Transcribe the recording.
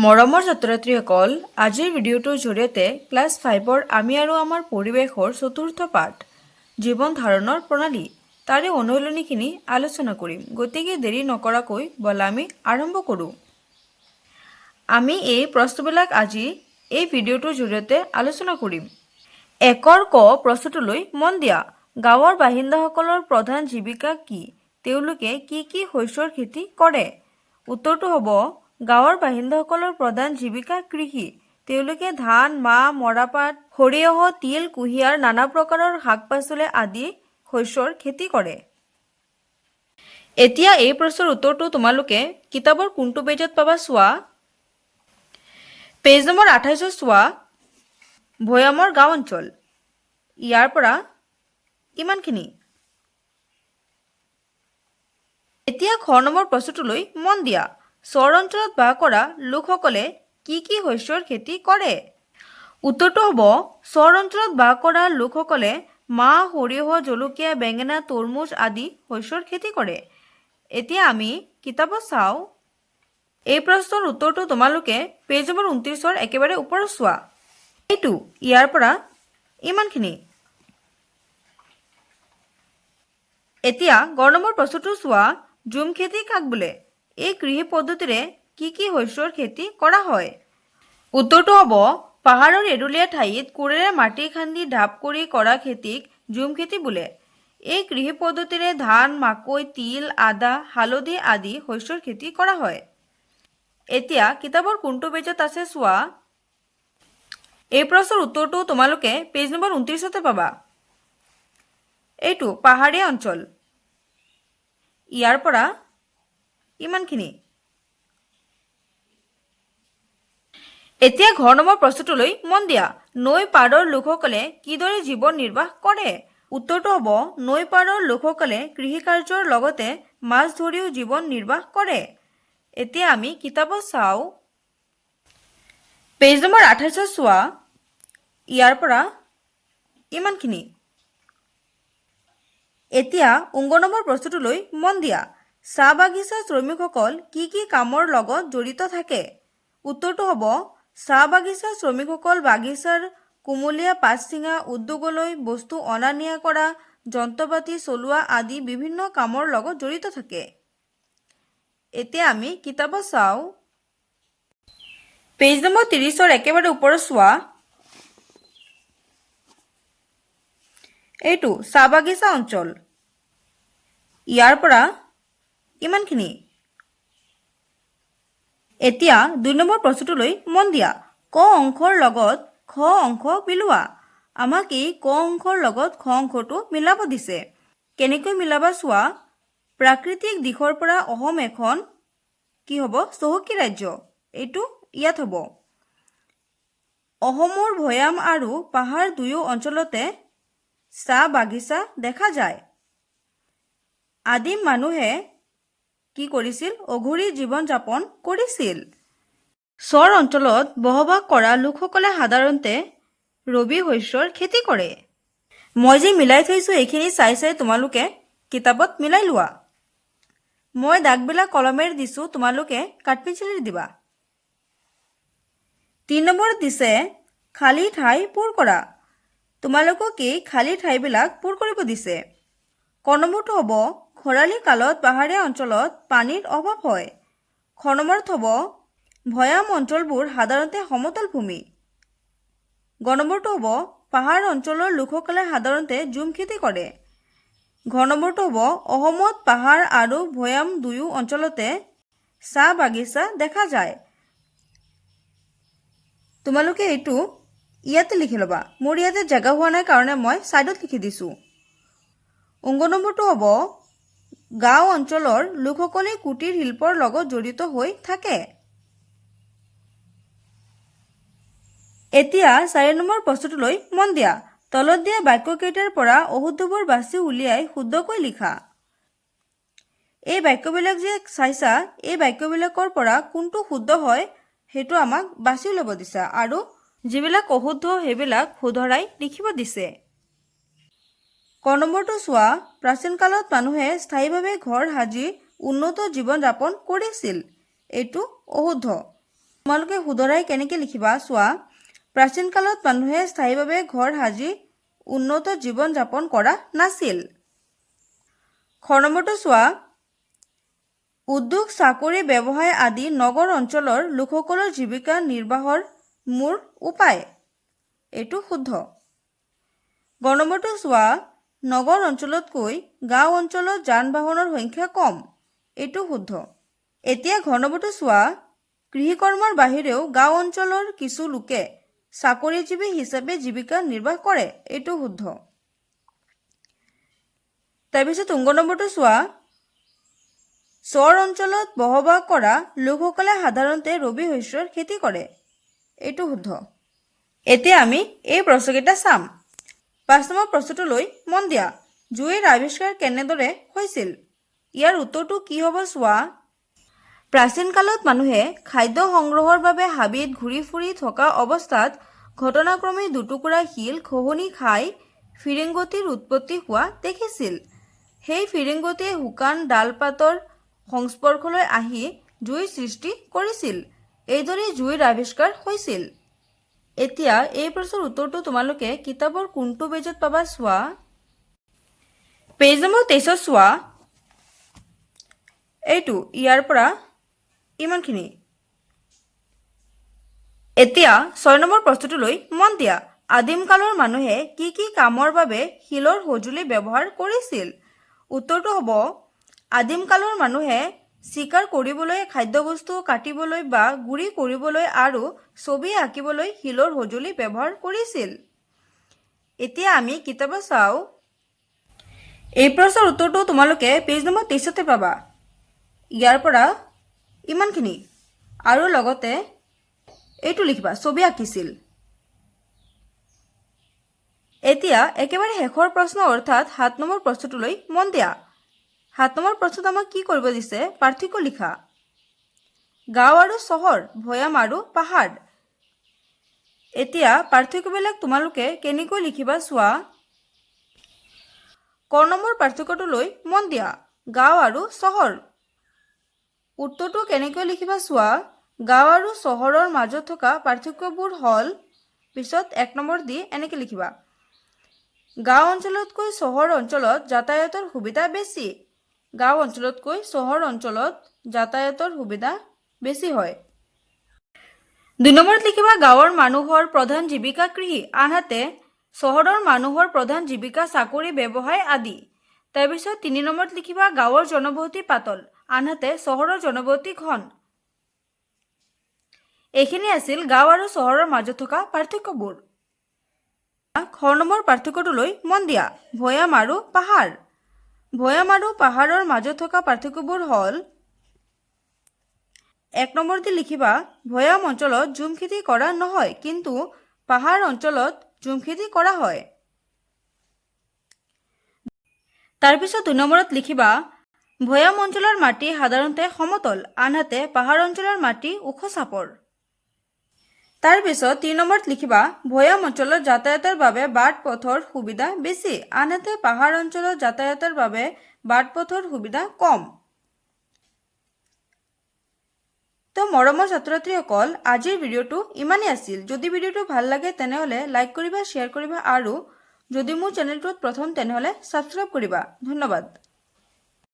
মৰমৰ ছাত্ৰ-ছাত্ৰীসকল, আজিৰ ভিডিঅ'টোৰ জৰিয়তে ক্লাছ 5ৰ আমি আৰু আমাৰ পৰিৱেশৰ চতুৰ্থ পাঠ জীৱন ধাৰণৰ প্ৰণালী তাৰে অনুশীলনীখিনি আলোচনা কৰিম। গতিকে দেৰি নকৰাকৈ বলা আমি আৰম্ভ কৰোঁ। আমি এই প্ৰশ্নবিলাক আজি এই ভিডিঅ'টোৰ জৰিয়তে আলোচনা কৰিম। 1ৰ ক প্ৰশ্নটোলৈ মন দিয়া। গাঁৱৰ বাসিন্দাসকলৰ প্ৰধান জীৱিকা কি? তেওঁলোকে কি কি শস্যৰ খেতি কৰে? উত্তৰটো হ'ব গাঁৱৰ বাসিন্দাসকলৰ প্ৰধান জীৱিকা কৃষি। তেওঁলোকে ধান, মাহ, মৰাপাট, সৰিয়হ, তিল, কুঁহিয়াৰ, নানা প্ৰকাৰৰ শাক-পাচলি আদি শস্যৰ খেতি কৰে। এতিয়া এই প্ৰশ্নৰ উত্তৰটো তোমালোকে কিতাপৰ কোনটো পেজত পাবা চোৱা। পেজ নম্বৰ 28 চোৱা। ভৈয়ামৰ গাঁও অঞ্চল। ইয়াৰ পৰা ইমানখিনি। এতিয়া খ নম্বৰ প্ৰশ্নটোলৈ মন দিয়া। চৰ অঞ্চলত বাস কৰা লোকসকলে কি কি শস্যৰ খেতি কৰে? উত্তৰটো হ'ব চৰ অঞ্চলত বাস কৰা লোকসকলে মাহ, সৰিয়হ, জলকীয়া, বেঙেনা, তৰমুজ আদি শস্যৰ খেতি কৰে। এতিয়া আমি কিতাপত চাওঁ। এই প্ৰশ্নৰ উত্তৰটো তোমালোকে পেজ নম্বৰ 29ৰ একেবাৰে ওপৰত চোৱা। এইটো ইয়াৰ পৰা ইমানখিনি। এতিয়া গ নম্বৰ প্ৰশ্নটো চোৱা। ঝুম খেতি কাক বোলে? এই কৃষি পদ্ধতিৰে কি কি শস্যৰ খেতি কৰা হয়? উত্তৰটো হ'ব পাহাৰৰ এৰুলীয়া ঠাইত কোৰেৰে মাটি খান্দি ঢাপ কৰি কৰা খেতিক ঝুম খেতি বোলে। এই কৃষি পদ্ধতিৰে ধান, মাকৈ, তিল, আদা, হালধি আদি শস্যৰ খেতি কৰা হয়। এতিয়া কিতাপৰ কোনটো পেজত আছে চোৱা। এই প্ৰশ্নৰ উত্তৰটো তোমালোকে পেজ নম্বৰ 29তে পাবা। এইটো পাহাৰীয়া অঞ্চল। ইয়াৰ পৰা ইমানখিনি। এতিয়া ঘ নম্বৰ প্ৰশ্নটোলৈ মন দিয়া। নৈ পাৰৰ লোকসকলে কিদৰে জীৱন নিৰ্বাহ কৰে? উত্তৰটো হ'ব নৈ পাৰৰ লোকসকলে কৃষিকাৰ্যৰ লগতে মাছ ধৰিও জীৱন নিৰ্বাহ কৰে। এতিয়া আমি কিতাপত চাওঁ। পেজ নম্বৰ 28 চোৱা। ইয়াৰ পৰা ইমানখিনি। এতিয়া অংগ নম্বৰ প্ৰশ্নটোলৈ মন দিয়া। চাহ বাগিচাৰ শ্ৰমিকসকল কি কি কামৰ লগত জড়িত থাকে? উত্তৰটো হ'ব চাহ বাগিচাৰ শ্ৰমিকসকল বাগিচাৰ কুমলীয়া পাত ছিঙা, উদ্যোগলৈ বস্তু অনা নিয়া কৰা, যন্ত্ৰপাতি চলোৱা আদি বিভিন্ন কামৰ লগত জড়িত থাকে। এতিয়া আমি কিতাপত চাওঁ। পেজ নম্বৰ 30ৰ একেবাৰে ওপৰত চোৱা। এইটো চাহ বাগিচা অঞ্চল। ইয়াৰ পৰা ইমানখিনি। এতিয়া 2 নম্বৰ প্ৰশ্নটোলৈ মন দিয়া। ক অংশৰ লগত খ অংশ মিলোৱা। আমাক এই ক অংশৰ লগত খ অংশটো মিলাব দিছে। কেনেকৈ মিলাবা চোৱা। প্ৰাকৃতিক দিশৰ পৰা অসম এখন কি হ'ব? চহকী ৰাজ্য। এইটো ইয়াত হ'ব। অসমৰ ভৈয়াম আৰু পাহাৰ দুয়ো অঞ্চলতে চাহ বাগিচা দেখা যায়। আদিম মানুহে কি কৰিছিল? অঘৰী জীৱন যাপন কৰিছিল। চৰ অঞ্চলত বসবাস কৰা লোকসকলে সাধাৰণতে ৰবি শস্যৰ খেতি কৰে। মই যে মিলাই থৈছো এইখিনি চাই তোমালোকে কিতাপত মিলাই লোৱা। মই দাগবিলাক কলমেৰে দিছো, তোমালোকে কাঠপেঞ্চিলেৰে দিবা। 3 নম্বৰত দিছে খালী ঠাই পূৰ কৰা। তোমালোকক এই খালী ঠাইবিলাক পূৰ কৰিব দিছে। ক নম্বৰটো হ'ব খৰালি কালত পাহাৰীয়া অঞ্চলত পানীৰ অভাৱ হয়। খ নম্বৰত হ'ব ভৈয়াম অঞ্চলবোৰ সাধাৰণতে সমতল ভূমি। গ নম্বৰটো হ'ব পাহাৰ অঞ্চলৰ লোকসকলে সাধাৰণতে ঝুম খেতি কৰে। ঘ নম্বৰটো হ'ব অসমত পাহাৰ আৰু ভৈয়াম দুয়ো অঞ্চলতে চাহ বাগিচা দেখা যায়। তোমালোকে এইটো ইয়াতে লিখি ল'বা। মোৰ ইয়াতে জেগা হোৱা নাই কাৰণে মই ছাইডত লিখি দিছোঁ। অংগ নম্বৰটো হ'ব গাঁও অঞ্চলৰ লোকসকলে কুটিৰ শিল্পৰ লগত জড়িত হৈ থাকে। এতিয়া 4 নম্বৰ প্ৰশ্নটোলৈ মন দিয়া। তলত দিয়া বাক্যকেইটাৰ পৰা অশুদ্ধবোৰ বাছি উলিয়াই শুদ্ধকৈ লিখা। এই বাক্যবিলাক যে চাইছা, এই বাক্যবিলাকৰ পৰা কোনটো শুদ্ধ হয় সেইটো আমাক বাছি উলিয়াব দিছে আৰু যিবিলাক অশুদ্ধ সেইবিলাক শুধৰাই লিখিব দিছে। ক নম্বৰটো চোৱা। প্ৰাচীন কালত মানুহে স্থায়ীভাৱে ঘৰ সাজি উন্নত জীৱন যাপন কৰিছিল। এইটো অশুদ্ধ। তোমালোকে শুধৰাই কেনেকৈ লিখিবা চোৱা। প্ৰাচীন কালত মানুহে স্থায়ীভাৱে ঘৰ সাজি উন্নত জীৱন যাপন কৰা নাছিল। খ নম্বৰটো চোৱা। উদ্যোগ চাকৰি ব্যৱসায় আদি নগৰ অঞ্চলৰ লোকসকলৰ জীৱিকা নিৰ্বাহৰ মূল উপায়। এইটো শুদ্ধ। গ নম্বৰটো চোৱা। নগৰ অঞ্চলতকৈ গাঁও অঞ্চলত যান বাহনৰ সংখ্যা কম। এইটো শুদ্ধ। এতিয়া ঘ নম্বৰটো চোৱা। কৃষিকৰ্মৰ বাহিৰেও গাঁও অঞ্চলৰ কিছু লোকে চাকৰিজীৱী হিচাপে জীৱিকা নিৰ্বাহ কৰে। এইটো শুদ্ধ। তাৰপিছত গ নম্বৰটো চোৱা। চৰ অঞ্চলত বসবাস কৰা লোকসকলে সাধাৰণতে ৰবি শস্যৰ খেতি কৰে। এইটো শুদ্ধ। এতিয়া আমি এই প্ৰশ্নকেইটা চাম। 5 নম্বৰ প্ৰশ্নটোলৈ মন দিয়া। জুইৰ আৱিষ্কাৰ কেনেদৰে হৈছিল? ইয়াৰ উত্তৰটো কি হ'ব চোৱা। প্ৰাচীন কালত মানুহে খাদ্য সংগ্ৰহৰ বাবে হাবিত ঘূৰি ফুৰি থকা অৱস্থাত ঘটনাক্ৰমে দুটুকুৰা শিল খহনি খাই ফিৰিংগটিৰ উৎপত্তি হোৱা দেখিছিল। সেই ফিৰিংগটিয়ে শুকান ডালপাতৰ সংস্পৰ্শলৈ আহি জুইৰ সৃষ্টি কৰিছিল। এইদৰে জুইৰ আৱিষ্কাৰ হৈছিল। এতিয়া এই প্ৰশ্নৰ উত্তৰটো তোমালোকে কিতাপৰ কোনটো পেজত পাবা চোৱা। পেজ নম্বৰ 23 চোৱা। এইটো ইয়াৰ পৰা ইমানখিনি। এতিয়া 6 নম্বৰ প্ৰশ্নটোলৈ মন দিয়া। আদিম কালৰ মানুহে কি কি কামৰ বাবে শিলৰ সঁজুলি ব্যৱহাৰ কৰিছিল? উত্তৰটো হ'ব আদিম কালৰ মানুহে চিকাৰ কৰিবলৈ, খাদ্যবস্তু কাটিবলৈ বা গুৰি কৰিবলৈ আৰু ছবি আঁকিবলৈ শিলৰ সঁজুলি ব্যৱহাৰ কৰিছিল। এতিয়া আমি কিতাপত চাওঁ। এই প্ৰশ্নৰ উত্তৰটো তোমালোকে পেজ নম্বৰ 23 পাবা। ইয়াৰ পৰা ইমানখিনি। আৰু লগতে এইটো লিখিবা, ছবি আঁকিছিল। এতিয়া একেবাৰে শেষৰ প্ৰশ্ন অৰ্থাৎ 7 নম্বৰ প্ৰশ্নটোলৈ মন দিয়া। 7 নম্বৰ প্ৰশ্নত আমাক কি কৰিব দিছে? পাৰ্থক্য লিখা। গাঁও আৰু চহৰ, ভৈয়াম আৰু পাহাৰ। এতিয়া পাৰ্থক্যবিলাক তোমালোকে কেনেকৈ লিখিবা চোৱা। ক নম্বৰ পাৰ্থক্যটোলৈ মন দিয়া। গাঁও আৰু চহৰ। উত্তৰটো কেনেকৈ লিখিবা চোৱা। গাঁও আৰু চহৰৰ মাজত থকা পাৰ্থক্যবোৰ হ'ল, পিছত 1 নম্বৰ দি এনেকৈ লিখিবা। গাঁও অঞ্চলতকৈ চহৰ অঞ্চলত যাতায়াতৰ সুবিধা বেছি। গাঁও অঞ্চলতকৈ চহৰ অঞ্চলত যাতায়াতৰ সুবিধা বেছি হয়। 2 নম্বৰত লিখিবা গাঁৱৰ মানুহৰ প্ৰধান জীৱিকা কৃষি, আনহাতে চহৰৰ মানুহৰ প্ৰধান জীৱিকা চাকৰি ব্যৱসায় আদি। তাৰপিছত 3 নম্বৰত লিখিবা গাঁৱৰ জনবসতি পাতল, আনহাতে চহৰৰ জনবসতি ঘন। এইখিনি আছিল গাঁও আৰু চহৰৰ মাজত থকা পাৰ্থক্যবোৰ। খ নম্বৰ পাৰ্থক্যটোলৈ মন দিয়া। ভৈয়াম আৰু পাহাৰ। ভৈয়াম আৰু পাহাৰৰ মাজত থকা পাৰ্থক্যবোৰ হ'ল, 1 নম্বৰ দি লিখিবা ভৈয়াম অঞ্চলত ঝুম খেতি কৰা নহয়, কিন্তু পাহাৰ অঞ্চলত ঝুম খেতি কৰা হয়। তাৰপিছত 2 নম্বৰত লিখিবা ভৈয়াম অঞ্চলৰ মাটি সাধাৰণতে সমতল, আনহাতে পাহাৰ অঞ্চলৰ মাটি ওখ চাপৰ। তাৰপিছত 3 নম্বৰত লিখিবা ভৈয়াম অঞ্চলত যাতায়াতৰ বাবে বাট পথৰ সুবিধা বেছি, আনহাতে পাহাৰ অঞ্চলত যাতায়াতৰ বাবে বাট পথৰ সুবিধা কম। তো মৰমৰ ছাত্ৰ ছাত্ৰীসকল, আজিৰ ভিডিঅ'টো ইমানেই আছিল। যদি ভিডিঅ'টো ভাল লাগে তেনেহ'লে লাইক কৰিবা, শ্বেয়াৰ কৰিবা আৰু যদি মোৰ চেনেলটোত প্ৰথম তেনেহ'লে ছাবস্ক্ৰাইব কৰিবা। ধন্যবাদ।